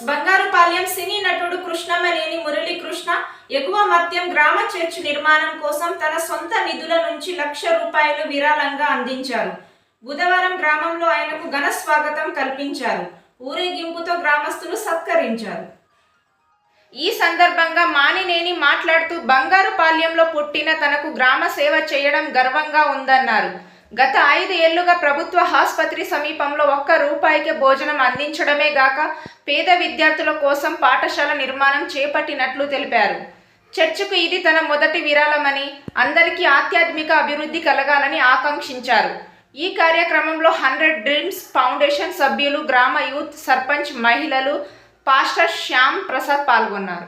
బంగారుపాలెం సినీ నటుడు కృష్ణమనేని మురళీకృష్ణ ఎగువ మద్యం గ్రామ చర్చ్ నిర్మాణం కోసం తన సొంత నిధుల నుంచి ₹1,00,000 విరాళంగా అందించారు. బుధవారం గ్రామంలో ఆయనకు ఘన స్వాగతం కల్పించారు. ఊరేగింపుతో గ్రామస్తులు సత్కరించారు. ఈ సందర్భంగా మానినేని మాట్లాడుతూ బంగారుపాలెంలో పుట్టిన తనకు గ్రామ సేవ చేయడం గర్వంగా ఉందన్నారు. గత 5 ఏళ్లుగా ప్రభుత్వ ఆసుపత్రి సమీపంలో ₹1 భోజనం అందించడమే గాక పేద విద్యార్థుల కోసం పాఠశాల నిర్మాణం చేపట్టినట్లు తెలిపారు. చర్చికు ఇది తన మొదటి విరాళమని, అందరికీ ఆధ్యాత్మిక అభివృద్ధి కలగాలని ఆకాంక్షించారు. ఈ కార్యక్రమంలో 100 డ్రీమ్స్ ఫౌండేషన్ సభ్యులు, గ్రామ యూత్, సర్పంచ్, మహిళలు, పాస్టర్ శ్యామ్ ప్రసాద్ పాల్గొన్నారు.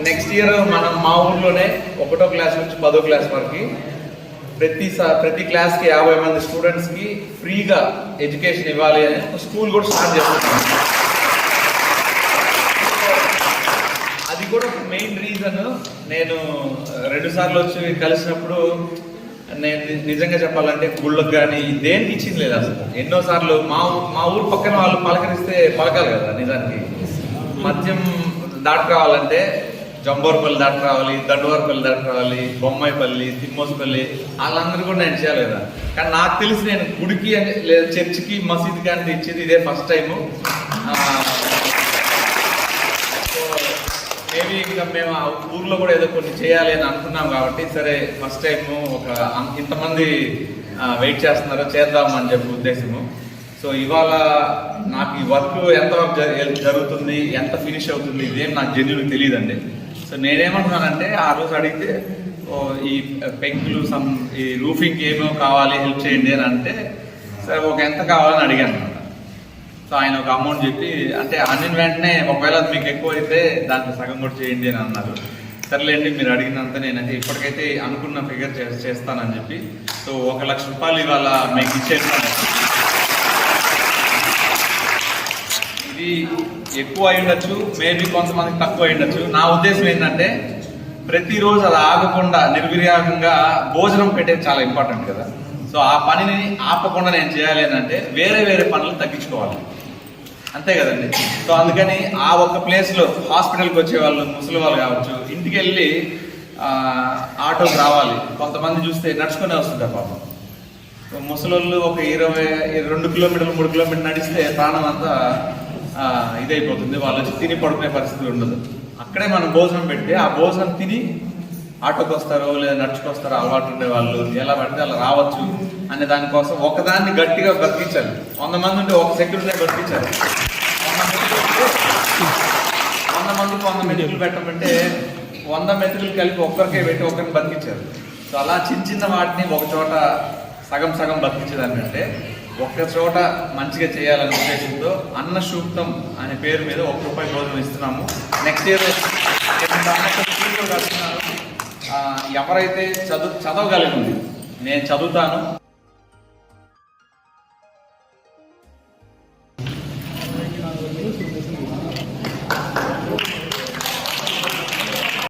నెక్స్ట్ ఇయర్ మనం మా ఊర్లోనే 1వ క్లాస్ నుంచి 10వ క్లాస్ వరకు ప్రతి క్లాస్కి 50 మంది స్టూడెంట్స్కి ఫ్రీగా ఎడ్యుకేషన్ ఇవ్వాలి అని స్కూల్ కూడా స్టార్ట్ చేస్తున్నాం. అది కూడా మెయిన్ రీజన్, నేను 2 సార్లు వచ్చి కలిసినప్పుడు నేను నిజంగా చెప్పాలంటే గుళ్ళకు కానీ దేనికి ఇచ్చింది లేదు అసలు. ఎన్నోసార్లు మా ఊరు పక్కన వాళ్ళు పలకరిస్తే పలకాలి కదా. నిజానికి మద్యం దాటి రావాలంటే జంబోర్పల్లి దాటి రావాలి, దండవారపల్లి దాటి రావాలి, బొమ్మాయిపల్లి, తిమ్మోసుపల్లి, వాళ్ళందరూ కూడా నేను చేయాలి కదా. కానీ నాకు తెలిసి నేను గుడికి అని లేదా చర్చికి, మసీద్కి అంటే ఇచ్చేది ఇదే ఫస్ట్ టైము. మేబీ ఇంకా మేము ఆ ఊర్లో కూడా ఏదో కొన్ని చేయాలి అని అనుకున్నాం కాబట్టి సరే ఫస్ట్ టైము ఇంతమంది వెయిట్ చేస్తున్నారో చేద్దామని చెప్పి ఉద్దేశము. సో ఇవాళ నాకు ఈ వర్క్ ఎంత జరుగుతుంది, ఎంత ఫినిష్ అవుతుంది, ఇదేం నాకు జెన్యున్ తెలియదండి. సో నేనేమంటున్నానంటే ఆ రోజు అడిగితే ఈ పెంకులు ఈ రూఫింగ్కి ఏమేమో కావాలి, హెల్ప్ చేయండి అని అంటే సరే ఎంత కావాలని అడిగాను అనమాట. సో ఆయన ఒక అమౌంట్ చెప్పి అంటే అన్నిన వెంటనే ఒకవేళ మీకు ఎక్కువ అయితే దాంట్లో సగం కూడా చేయండి అని అన్నారు. సర్లేండి మీరు అడిగినంత నేనైతే ఇప్పటికైతే అనుకున్న ఫిగర్ చేస్తానని చెప్పి సో ₹1,00,000 ఇవాళ మీకు ఇచ్చేస్తాను. ఇది ఎక్కువ అయి ఉండొచ్చు, మేబీ కొంతమందికి తక్కువ అయి ఉండొచ్చు. నా ఉద్దేశం ఏంటంటే ప్రతిరోజు అది ఆగకుండా నిర్విర్యాగంగా భోజనం పెట్టేది చాలా ఇంపార్టెంట్ కదా. సో ఆ పనిని ఆపకుండా నేను చేయాలి అని అంటే వేరే పనులు తగ్గించుకోవాలి, అంతే కదండి. సో అందుకని ఆ ఒక్క ప్లేస్లో హాస్పిటల్కి వచ్చే వాళ్ళు, ముసలి వాళ్ళు కావచ్చు, ఇంటికి వెళ్ళి ఆటోకి రావాలి. కొంతమంది చూస్తే నడుచుకునే వస్తుంటారు పాపం. ముసలోళ్ళు ఒక 22 కిలోమీటర్లు 3 కిలోమీటర్లు నడిస్తే ప్రాణం అంతా ఇదైపోతుంది. వాళ్ళు వచ్చి తిని పడుకునే పరిస్థితి ఉండదు. అక్కడే మనం భోజనం పెడితే ఆ భోజనం తిని ఆటోకి వస్తారో లేదా నడుచుకొస్తారో అలవాటు ఉండే వాళ్ళు ఎలా పడితే అలా రావచ్చు అనే దానికోసం ఒకదాన్ని గట్టిగా బతికించాలి. 100 మంది ఉంటే ఒక సెక్యూరిటీ బతికించాలి. 100 మందికి 100 మెతుకులు పెట్టమంటే 100 మెతుకులు కలిపి ఒక్కరికే పెట్టి ఒకరిని బతికించారు. సో అలా చిన్న వాటిని ఒక చోట సగం బతికించేదానికంటే ఒక్క చోట మంచిగా చేయాలనే ఉద్దేశంతో అన్న సూక్తం అనే పేరు మీద ₹1 భోజనం ఇస్తున్నాము. నెక్స్ట్ ఇయర్ ఎవరైతే చదవగలిగింది, నేను చదువుతాను